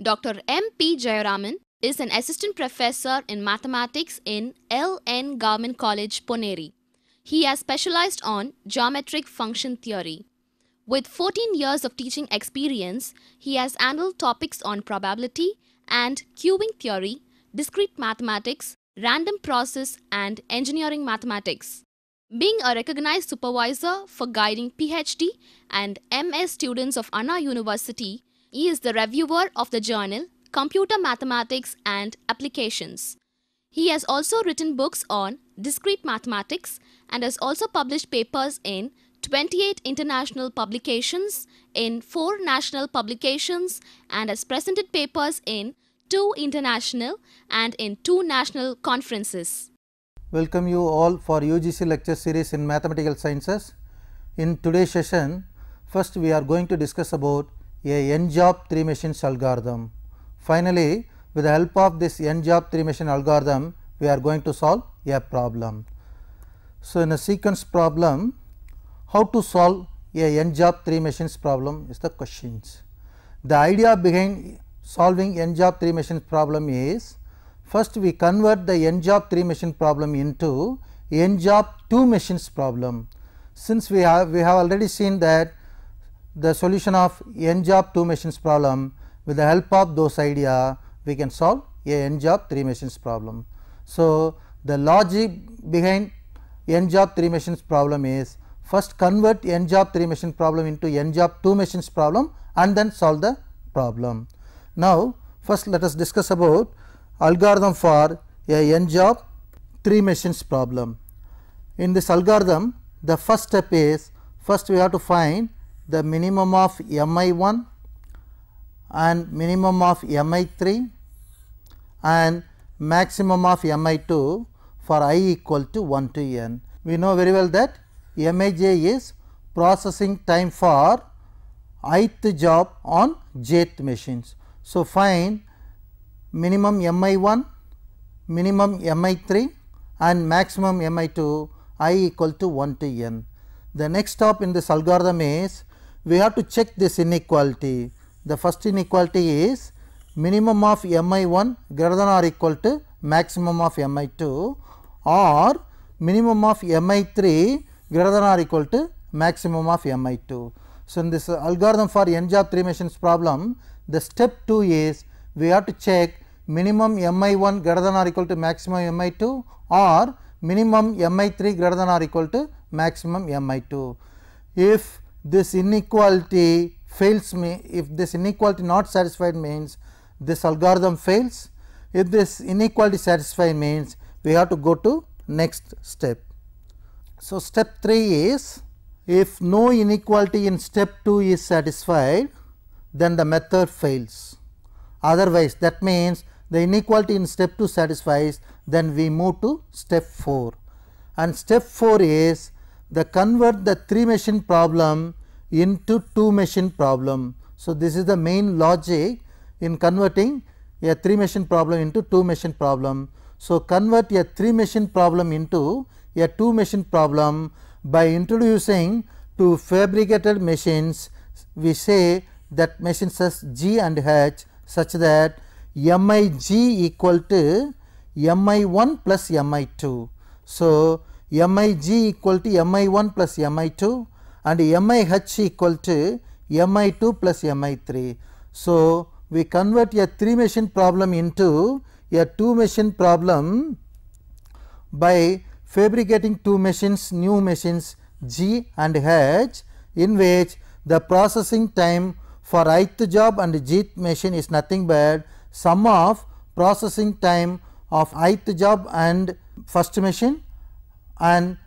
Dr. M. P. Jayaraman is an assistant professor in mathematics in L. N. Government College, Poneri. He has specialized on geometric function theory. With 14 years of teaching experience, he has handled topics on probability and queuing theory, discrete mathematics, random process, and engineering mathematics. Being a recognized supervisor for guiding PhD and MS students of Anna University, he is the reviewer of the journal Computer Mathematics and Applications. He has also written books on discrete mathematics and has also published papers in 28 international publications, in 4 national publications, and has presented papers in 2 international and in 2 national conferences. Welcome you all for UGC lecture series in mathematical sciences. In today's session, first we are going to discuss about a n-job 3 machines algorithm. Finally, with the help of this n-job 3 machine algorithm, we are going to solve a problem. So, in a sequence problem, how to solve a n-job 3 machines problem is the questions. The idea behind solving n-job 3 machines problem is, first we convert the n-job 3 machine problem into n-job 2 machines problem. Since we have already seen that the solution of n-job 2 machines problem, with the help of those idea we can solve a n-job 3 machines problem. So, the logic behind n-job 3 machines problem is, first convert n-job 3 machine problem into n-job 2 machines problem and then solve the problem. Now, first let us discuss about algorithm for a n-job 3 machines problem. In this algorithm, the first step is, first we have to find the minimum of mi1 and minimum of mi3 and maximum of mi2 for I equal to 1 to n. We know very well that Mij is processing time for ith job on jth machines. So, find minimum mi1, minimum mi3 and maximum mi2 I equal to 1 to n. The next step in this algorithm is, we have to check this inequality. The first inequality is minimum of mi1 greater than or equal to maximum of mi2 or minimum of mi3 greater than or equal to maximum of mi2. So, in this algorithm for n-job 3 machines problem, the step 2 is, we have to check minimum mi1 greater than or equal to maximum mi2 or minimum mi3 greater than or equal to maximum mi2. If this inequality fails if this inequality not satisfied means this algorithm fails. If this inequality satisfied means we have to go to next step. So, step 3 is, if no inequality in step 2 is satisfied, then the method fails. Otherwise, that means the inequality in step 2 satisfies, then we move to step 4. And step 4 is, the convert the 3 machine problem into 2 machine problem. So, this is the main logic in converting a 3 machine problem into 2 machine problem. So, convert a 3 machine problem into a 2 machine problem by introducing 2 fabricated machines. We say that machines as G and H such that Mij equal to Mi1 plus Mi2. So, Mij equal to Mi1 plus Mi2 and Mih equal to Mi2 plus Mi3. So, we convert a 3 machine problem into a 2 machine problem by fabricating 2 machines, new machines G and H, in which the processing time for ith job and jth machine is nothing but sum of processing time of ith job and first machine and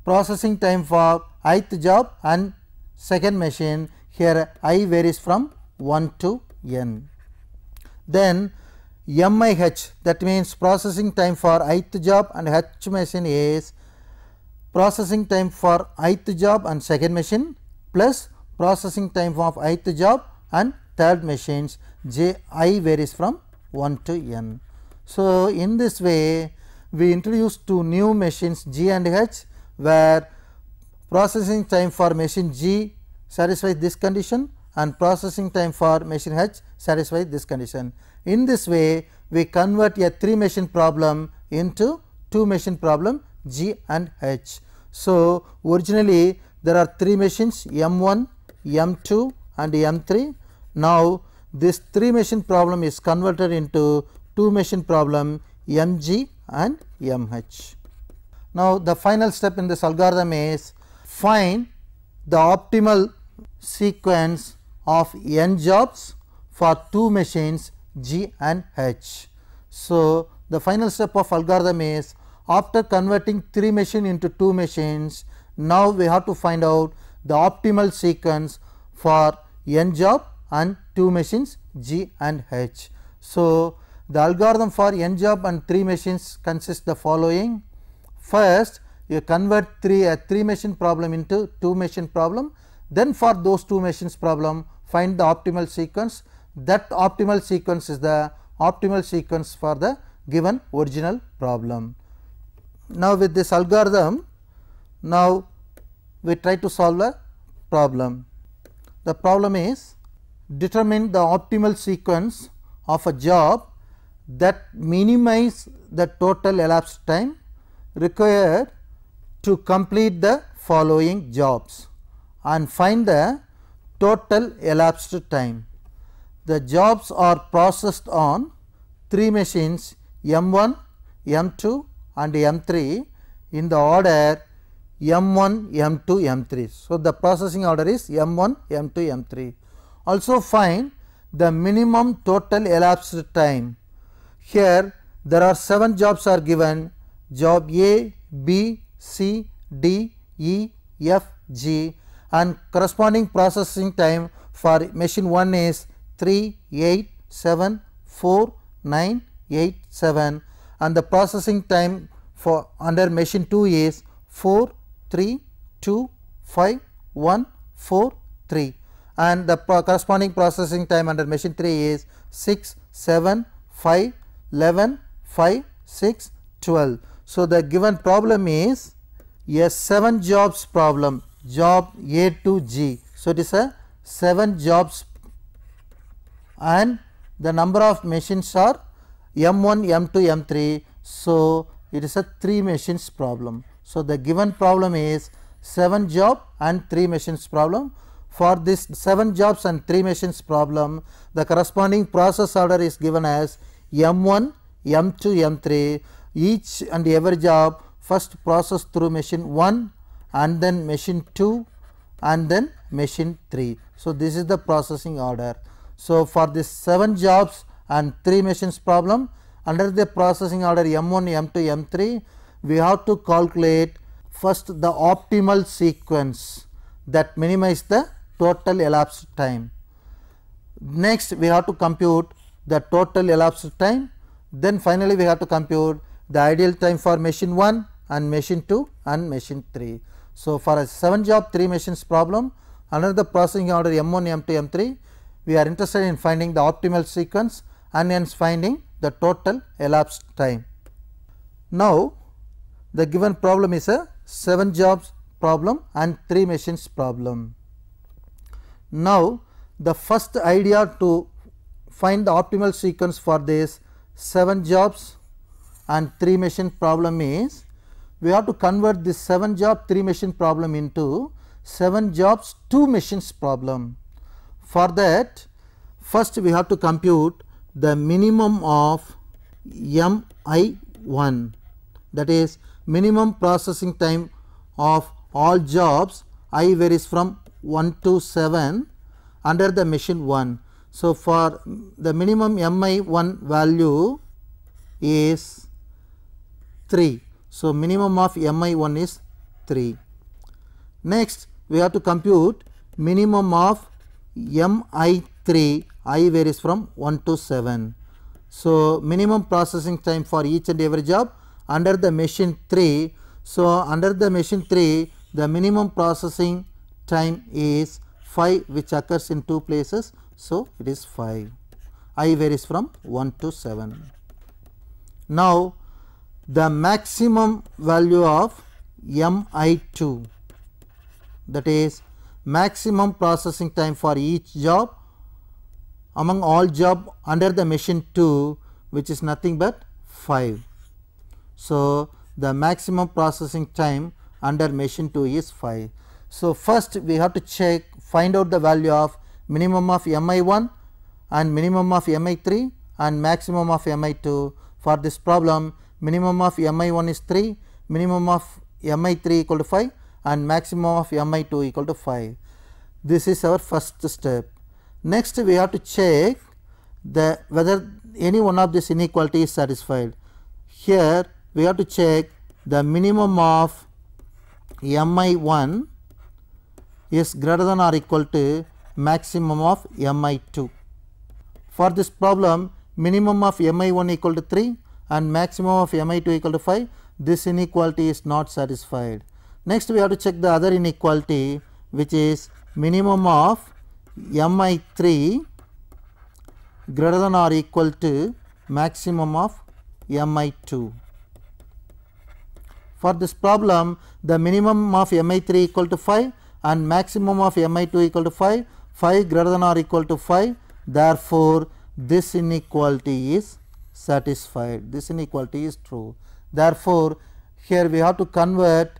processing time for ith job and second machine. Here I varies from 1 to n. Then Mih, that means processing time for ith job and H machine is processing time for ith job and second machine plus processing time of ith job and third machines. I varies from 1 to n. So, in this way we introduce 2 new machines G and H, where processing time for machine G satisfies this condition and processing time for machine H satisfies this condition. In this way, we convert a 3 machine problem into 2 machine problem G and H. So, originally there are 3 machines M1, M2 and M3. Now, this 3 machine problem is converted into 2 machine problem MG and MH. Now, the final step in this algorithm is find the optimal sequence of n jobs for 2 machines G and H. So, the final step of algorithm is after converting 3 machines into 2 machines, now we have to find out the optimal sequence for n job and 2 machines G and H. So, the algorithm for n job and 3 machines consists the following. First, you convert a 3 machine problem into 2 machine problem, then for those 2 machines problem find the optimal sequence. That optimal sequence is the optimal sequence for the given original problem. Now, with this algorithm, now we try to solve a problem. The problem is determine the optimal sequence of a job that minimize the total elapsed time required to complete the following jobs and find the total elapsed time. The jobs are processed on 3 machines M1, M2 and M3 in the order M1, M2, M3. So, the processing order is M1, M2, M3. Also find the minimum total elapsed time. Here there are 7 jobs are given, job A, B, C, D, E, F, G and corresponding processing time for machine 1 is 3, 8, 7, 4, 9, 8, 7 and the processing time for under machine 2 is 4, 3, 2, 5, 1, 4, 3 and the corresponding processing time under machine 3 is 6, 7, 5, 11, 5, 6, 12. So, the given problem is a 7 jobs problem, job A to G. So, it is a 7 jobs and the number of machines are M1, M2, M3. So, it is a 3 machines problem. So, the given problem is 7 job and 3 machines problem. For this 7 jobs and 3 machines problem, the corresponding process order is given as M1, M2, M3. Each and every job first processed through machine 1 and then machine 2 and then machine 3. So, this is the processing order. So, for this 7 jobs and 3 machines problem under the processing order M1, M2, M3, we have to calculate first the optimal sequence that minimize the total elapsed time. Next, we have to compute the total elapsed time. Then finally, we have to compute the ideal time for machine 1 and machine 2 and machine 3. So, for a 7 job 3 machines problem under the processing order M1, M2, M3, we are interested in finding the optimal sequence and hence finding the total elapsed time. Now, the given problem is a 7 jobs problem and 3 machines problem. Now, the first idea to find the optimal sequence for this 7 jobs and 3 machine problem is we have to convert this 7 job 3 machine problem into 7 jobs 2 machines problem. For that, first we have to compute the minimum of MI1, that is minimum processing time of all jobs. I varies from 1 to 7 under the machine 1. So, for the minimum MI1 value is 3. So, minimum of MI1 is 3. Next, we have to compute minimum of MI3, I varies from 1 to 7. So, minimum processing time for each and every job under the machine 3. So, under the machine 3, the minimum processing time is 5, which occurs in 2 places. So, it is 5. I varies from 1 to 7. Now, the maximum value of MI2, that is maximum processing time for each job among all job under the machine 2, which is nothing but 5. So, the maximum processing time under machine 2 is 5. So, first we have to find out the value of minimum of Mi1 and minimum of Mi3 and maximum of Mi2. For this problem, minimum of Mi1 is 3, minimum of Mi3 equal to 5 and maximum of Mi2 equal to 5. This is our first step. Next, we have to check whether any one of this inequality is satisfied. Here we have to check the minimum of Mi1 is greater than or equal to maximum of Mi2. For this problem, minimum of Mi1 equal to 3 and maximum of Mi2 equal to 5. This inequality is not satisfied. Next, we have to check the other inequality, which is minimum of Mi3 greater than or equal to maximum of Mi2. For this problem, the minimum of Mi3 equal to 5 and maximum of Mi2 equal to 5, 5 greater than or equal to 5. Therefore, this inequality is satisfied. This inequality is true. Therefore, here we have to convert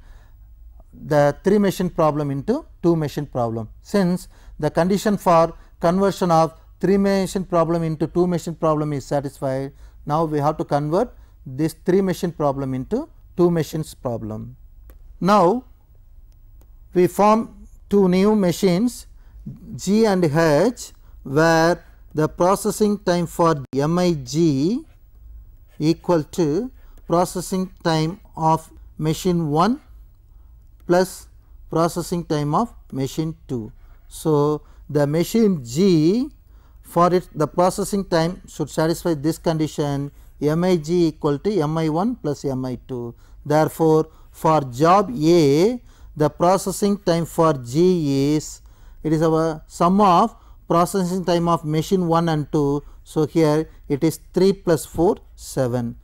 the 3 machine problem into 2 machine problem. Since the condition for conversion of 3 machine problem into 2 machine problem is satisfied, now we have to convert this 3 machine problem into 2 machines problem. Now, we form 2 new machines G and H, where the processing time for MIG equal to processing time of machine 1 plus processing time of machine 2. So, the machine G, for it the processing time should satisfy this condition, MIG equal to Mi1 plus Mi2. Therefore, for job A, the processing time for G is, it is our sum of processing time of machine 1 and 2. So, here it is 3 plus 4, 7.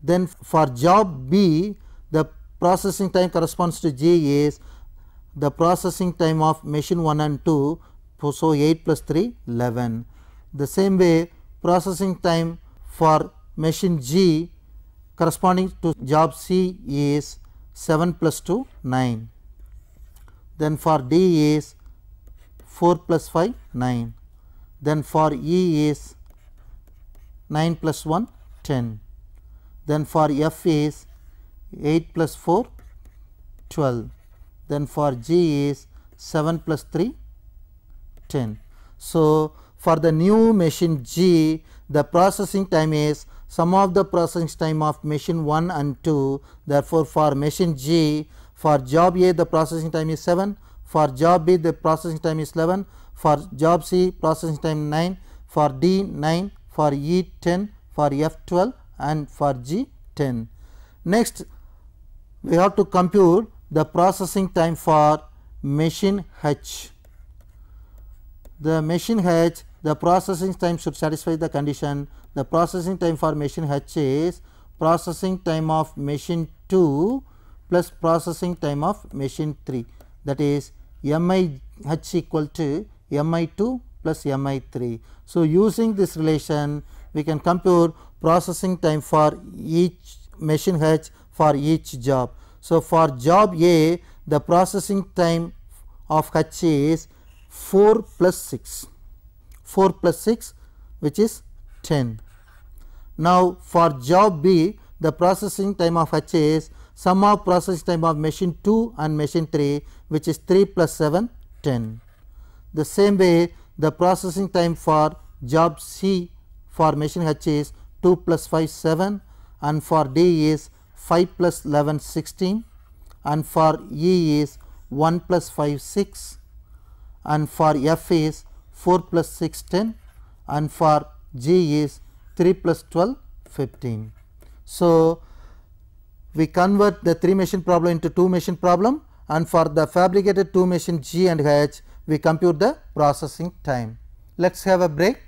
Then for job B, the processing time corresponds to G is the processing time of machine 1 and 2. So, 8 plus 3, 11. The same way, processing time for machine G corresponding to job C is 7 plus 2, 9. Then for D is 4 plus 5, 9. Then for E is 9 plus 1, 10. Then for F is 8 plus 4, 12. Then for G is 7 plus 3, 10. So, for the new machine G, the processing time is sum of the processing time of machine 1 and 2. Therefore, for machine G, for job A the processing time is 7, for job B the processing time is 11, for job C processing time 9, for D 9, for E 10, for F 12 and for G 10. Next, we have to compute the processing time for machine H. The machine H, the processing time should satisfy the condition. The processing time for machine H is processing time of machine 2 plus processing time of machine 3, that is MIH equal to MI2 plus MI3. So, using this relation, we can compute processing time for each machine H for each job. So, for job A, the processing time of H is 4 plus 6, 4 plus 6, which is 10. Now, for job B, the processing time of H is sum of processing time of machine 2 and machine 3, which is 3 plus 7, 10. The same way, the processing time for job C for machine H is 2 plus 5, 7, and for D is 5 plus 11, 16, and for E is 1 plus 5, 6, and for F is 4 plus 6, 10, and for G is 3 plus 12, 15. So, we convert the 3 machine problem into 2 machine problem, and for the fabricated 2 machine G and H, we compute the processing time. Let us have a break.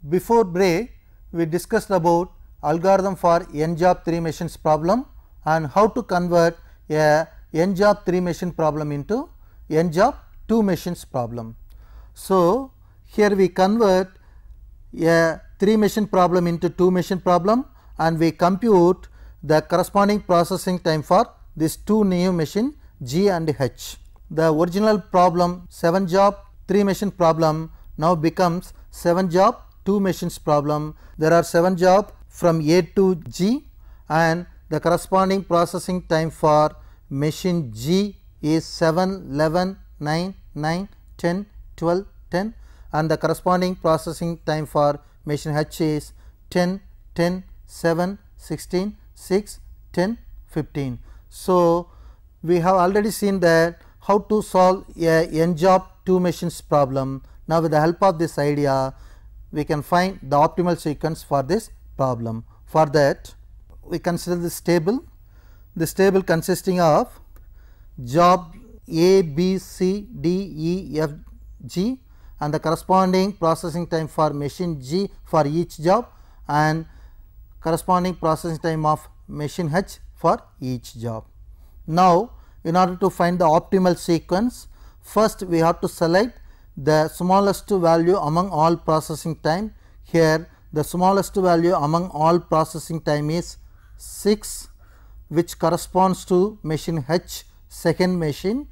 Before break, we discussed about algorithm for n job 3 machines problem and how to convert a n job 3 machine problem into n job 2 machines problem. So, here we convert a 3 machine problem into 2 machine problem and we compute the corresponding processing time for this 2 new machine G and H. The original problem 7 job 3 machine problem now becomes 7 job 2 machines problem. There are 7 job from A to G and the corresponding processing time for machine G is 7, 11, 9, 9, 10, 12, 10 and the corresponding processing time for machine H is 10, 10, 7, 16, 6, 10, 15. So, we have already seen that how to solve a n job 2 machines problem. Now, with the help of this idea, we can find the optimal sequence for this problem. For that, we consider this table. This table consisting of job A, B, C, D, E, F, G and the corresponding processing time for machine G for each job and corresponding processing time of machine H for each job. Now, in order to find the optimal sequence, first we have to select the smallest value among all processing time. Here the smallest value among all processing time is 6, which corresponds to machine H second machine.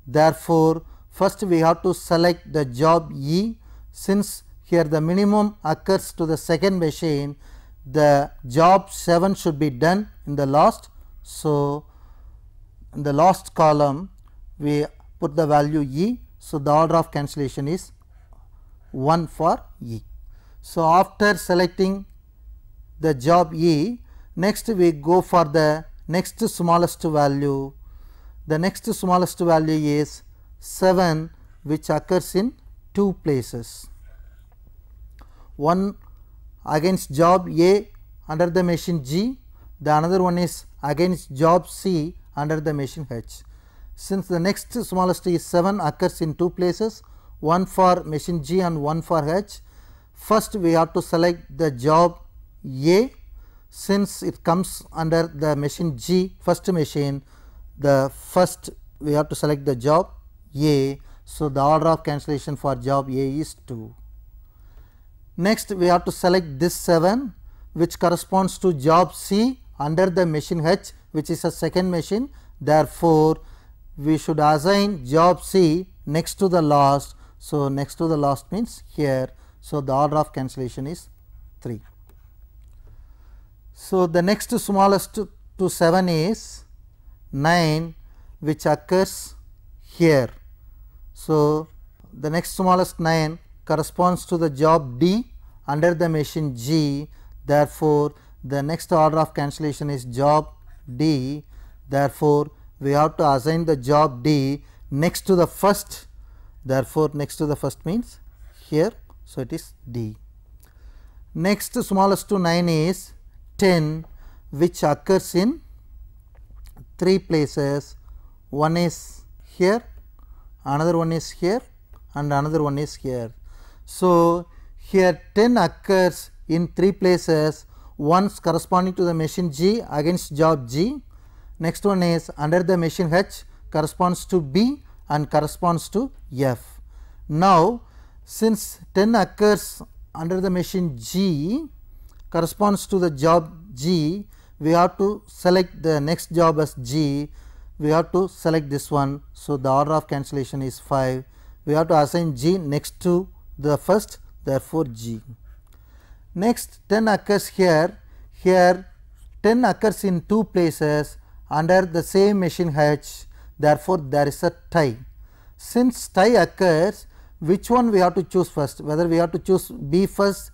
Therefore, first we have to select the job E. Since here the minimum occurs to the second machine, the job 7 should be done in the last. So, in the last column we put the value E. So, the order of cancellation is 1 for E. So, after selecting the job E, next we go for the next smallest value. The next smallest value is 7, which occurs in 2 places. One against job A under the machine G, the another one is against job C under the machine H. Since the next smallest is 7 occurs in 2 places, one for machine G and one for H. First we have to select the job A. Since it comes under the machine G first machine, the first we have to select the job A. So, the order of cancellation for job A is 2. Next we have to select this 7, which corresponds to job C under the machine H, which is a second machine. Therefore, we should assign job C next to the last. So, next to the last means here. So, the order of cancellation is 3. So, the next smallest to 7 is 9, which occurs here. So, the next smallest 9 corresponds to the job D under the machine G. Therefore, the next order of cancellation is job D. Therefore, we have to assign the job D next to the first. Therefore, next to the first means here. So, it is D. Next smallest to 9 is 10, which occurs in 3 places. One is here, another one is here and another one is here. So, here 10 occurs in 3 places, once corresponding to the machine G against job G. Next one is under the machine H, corresponds to B and corresponds to F. Now, since 10 occurs under the machine G corresponds to the job G, we have to select the next job as G. We have to select this one. So, the order of cancellation is 5. We have to assign G next to the first, therefore, G. Next 10 occurs here. Here 10 occurs in 2 places under the same machine H. Therefore, there is a tie. Since tie occurs, which one we have to choose first, whether we have to choose B first,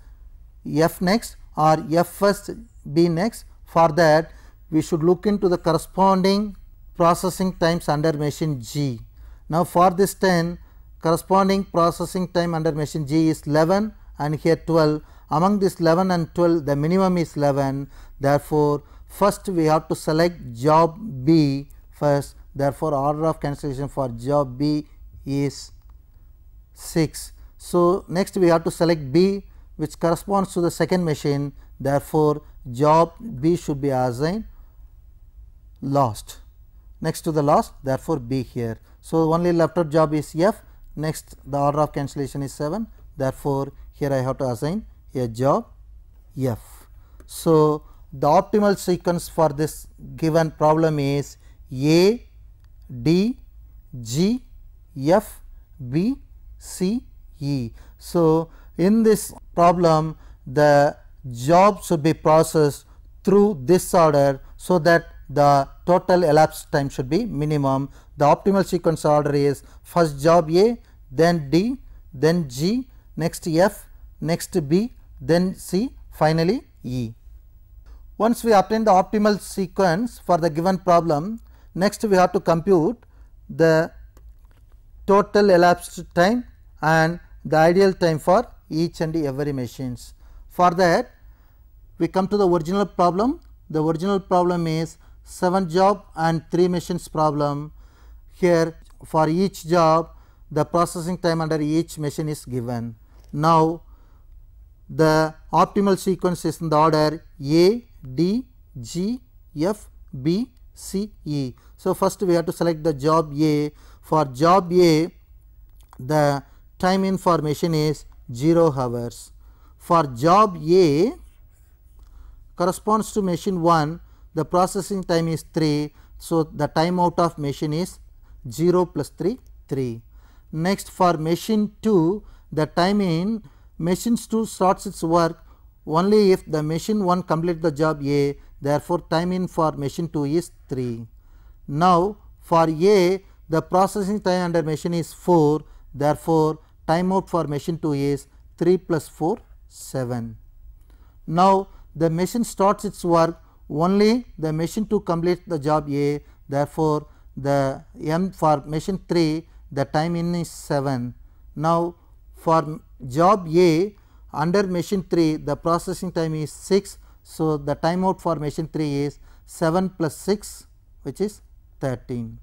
F next or F first, B next. For that, we should look into the corresponding processing times under machine G. Now, for this 10, corresponding processing time under machine G is 11 and here 12. Among this 11 and 12, the minimum is 11. Therefore, first we have to select job B first. Therefore, order of cancellation for job B is 6. So, next we have to select B, which corresponds to the second machine. Therefore, job B should be assigned last, next to the last, therefore, B here. So, only left out job is F, next the order of cancellation is 7, therefore, here I have to assign a job F. So, the optimal sequence for this given problem is A, D, G, F, B, C, E. So, in this problem the job should be processed through this order, so that the total elapsed time should be minimum. The optimal sequence order is first job A, then D, then G, next F, next B, then C, finally E. Once we obtain the optimal sequence for the given problem, next we have to compute the total elapsed time and the ideal time for each and every machines. For that, we come to the original problem. The original problem is 7 job and 3 machines problem. Here for each job the processing time under each machine is given. Now, the optimal sequence is in the order A, D, G, F, B, C, E. So, first we have to select the job A. For job A, the time in for machine is 0 hours. For job A corresponds to machine 1, the processing time is 3. So, the time out of machine is 0 plus 3, 3. Next, for machine 2, the time in machine 2 starts its work only if the machine 1 completes the job A. Therefore, time in for machine 2 is 3. Now, for A, the processing time under machine is 4. Therefore, time out for machine 2 is 3 plus 4, 7. Now, the machine starts its work only the machine 2 completes the job A. Therefore, the M for machine 3, the time in is 7. Now, for job A under machine 3, the processing time is 6. So, the time out for machine 3 is 7 plus 6, which is 13.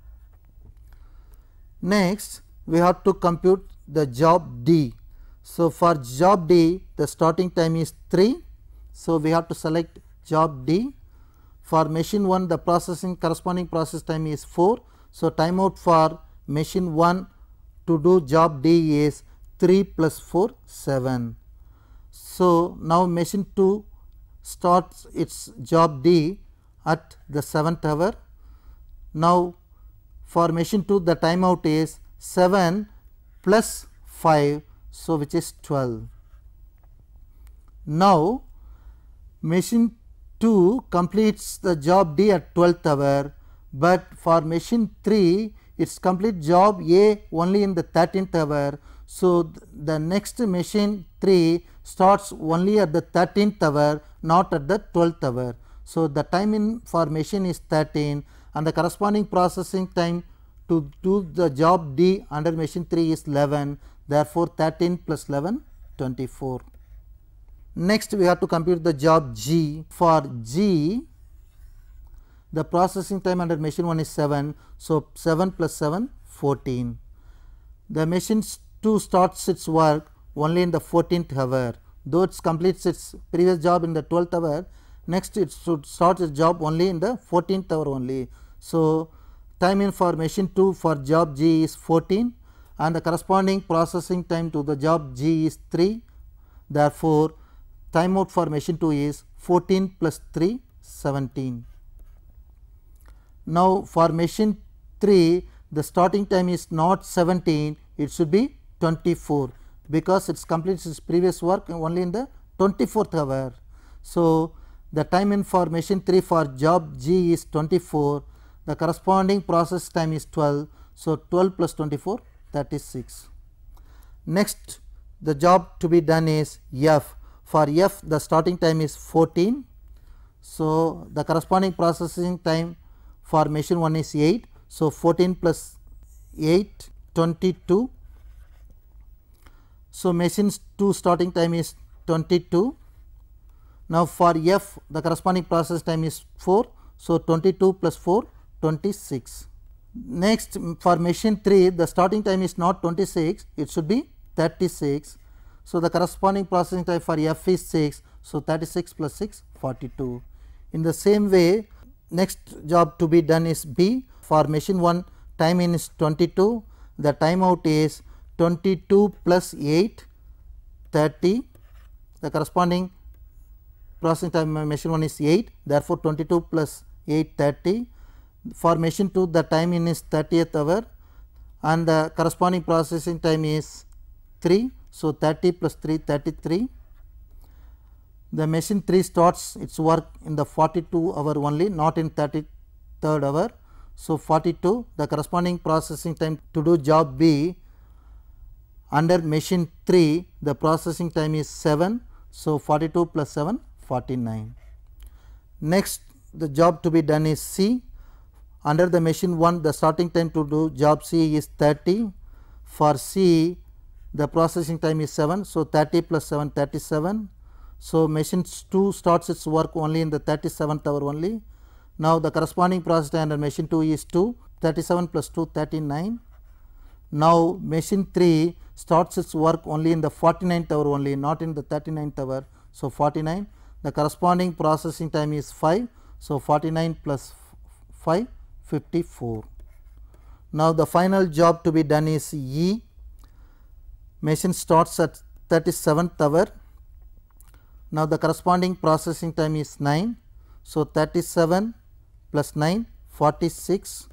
Next, we have to compute the job D. So, for job D, the starting time is 3. So, we have to select job D. For machine 1, the corresponding process time is 4. So, time out for machine 1 to do job D is 3 plus 4, 7. So, now machine 2 starts its job D at the 7th hour. Now, for machine 2, the time out is 7 plus 5, so which is 12. Now, machine 2 completes the job D at 12th hour, but for machine 3 its complete job A only in the 13th hour. So, the next machine 3 starts only at the 13th hour, not at the 12th hour. So, the time in for machine is 13 and the corresponding processing time to do the job D under machine 3 is 11. Therefore, 13 plus 11, 24. Next, we have to compute the job G. For G, the processing time under machine 1 is 7. So, 7 plus 7, 14. The machine 2 starts its work only in the 14th hour. Though it completes its previous job in the 12th hour, next it should start its job only in the 14th hour only. So, time in for machine 2 for job G is 14 and the corresponding processing time to the job G is 3. Therefore, time out for machine 2 is 14 plus 3, 17. Now, for machine 3, the starting time is not 17, it should be 24 because it completes its previous work only in the 24th hour. So, the time in for machine 3 for job G is 24, the corresponding process time is 12. So, 12 plus 24, 36. Next, the job to be done is F. For F, the starting time is 14. So, the corresponding processing time for machine 1 is 8. So, 14 plus 8, 22. So, machine 2 starting time is 22. Now, for F, the corresponding process time is 4. So, 22 plus 4, 26. Next, for machine 3, the starting time is not 26, it should be 36. So, the corresponding processing time for F is 6. So, 36 plus 6 42. In the same way, next job to be done is B. For machine 1, time in is 22, the time out is 22 plus 8 30. The corresponding processing time machine 1 is 8, therefore, 22 plus 8 30. For machine 2, the time in is 30th hour and the corresponding processing time is 3. So, 30 plus 3 33. The machine 3 starts its work in the 42 hour only, not in 33rd hour. So, 42, the corresponding processing time to do job B under machine 3, the processing time is 7. So, 42 plus 7 49. Next, the job to be done is C. Under the machine 1, the starting time to do job C is 30. For C, the processing time is 7. So, 30 plus 7 37. So, machine 2 starts its work only in the 37th hour only. Now, the corresponding process time under machine 2 is 2, 37 plus 2 39. Now, machine 3 starts its work only in the 49th hour only, not in the 39th hour. So, 49. The corresponding processing time is 5. So, 49 plus 5 54. Now, the final job to be done is E. Machine starts at 37th hour. Now, the corresponding processing time is 9. So, 37 plus 9 46.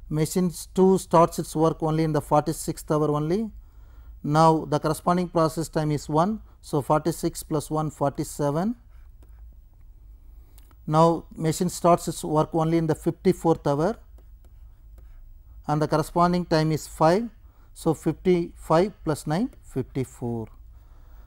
Machine 2 starts its work only in the 46th hour only. Now, the corresponding process time is 1. So, 46 plus 1 47. Now, machine starts its work only in the 54th hour and the corresponding time is 5. So, 55 plus 9 54.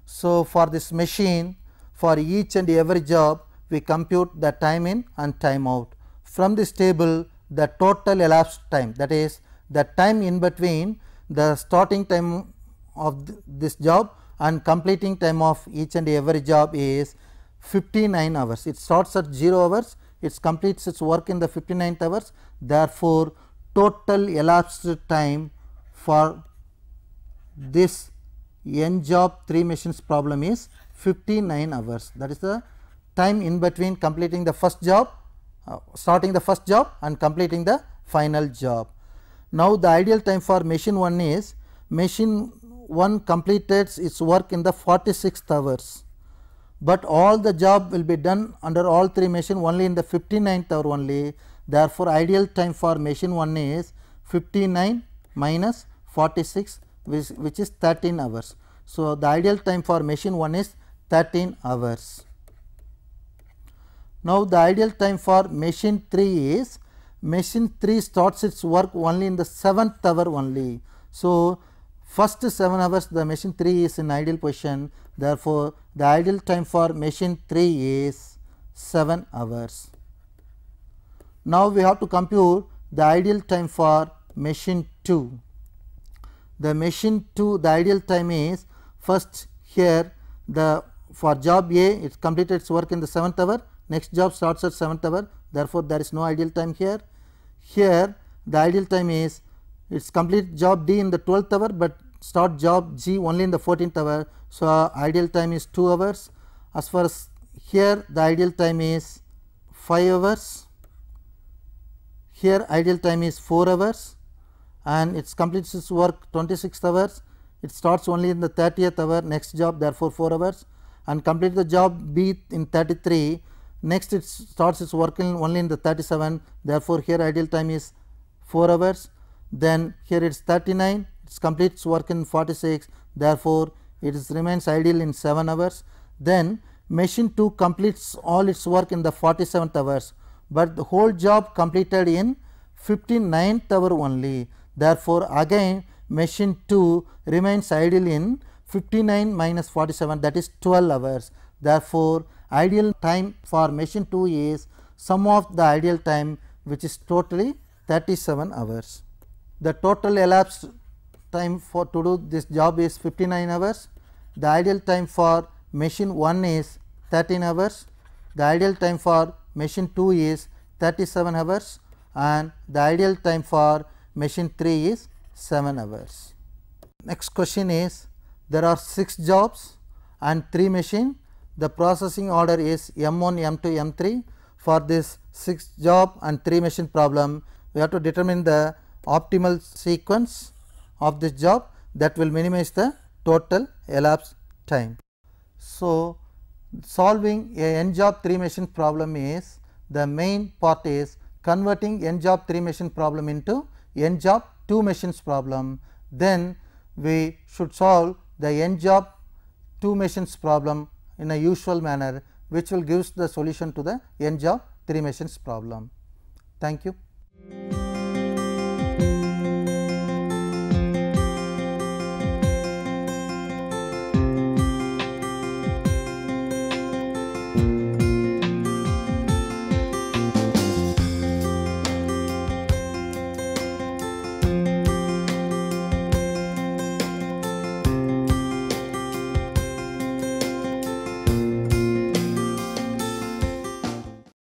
So, for this machine, for each and every job we compute the time in and time out. From this table, the total elapsed time, that is the time in between the starting time of this job and completing time of each and every job is 59 hours. It starts at 0 hours, it completes its work in the 59th hours. Therefore, total elapsed time for this n job 3 machines problem is 59 hours. That is the time in between completing the first job, starting the first job and completing the final job. Now, the ideal time for machine 1 is machine 1 completed its work in the 46th hours, but all the job will be done under all 3 machine only in the 59th hour only. Therefore, ideal time for machine 1 is 59 minus 46, which is 13 hours. So, the ideal time for machine 1 is 13 hours. Now, the ideal time for machine 3 is machine 3 starts its work only in the 7th hour only. So, first 7 hours the machine 3 is in ideal position. Therefore, the ideal time for machine 3 is 7 hours. Now, we have to compute the ideal time for machine 2. The machine 2, the ideal time is first here the for job A it completed its work in the 7th hour, next job starts at 7th hour, therefore, there is no ideal time here. Here the ideal time is its complete job D in the 12th hour, but start job G only in the 14th hour. So, ideal time is 2 hours. As far as here the ideal time is 5 hours, here ideal time is 4 hours and it completes its work 26 hours. It starts only in the 30th hour, next job therefore 4 hours and complete the job B in 33. Next it starts its work only in the 37, therefore, here ideal time is 4 hours. Then here it is 39, it completes work in 46, therefore, it remains ideal in 7 hours. Then machine 2 completes all its work in the 47th hours, but the whole job completed in 59th hour only. Therefore, again machine 2 remains idle in 59 minus 47, that is 12 hours. Therefore, ideal time for machine 2 is sum of the ideal time, which is totally 37 hours. The total elapsed time for to do this job is 59 hours. The ideal time for machine 1 is 13 hours. The ideal time for machine 2 is 37 hours and the ideal time for machine 3 is 7 hours. Next question is there are 6 jobs and 3 machine. The processing order is M1, M2, M3. For this 6 job and 3 machine problem, we have to determine the optimal sequence of this job that will minimize the total elapsed time. So, solving a n job 3 machine problem is, the main part is converting n job 3 machine problem into n job 2 machines problem. Then we should solve the n job 2 machines problem in a usual manner, which will give the solution to the n job 3 machines problem. Thank you.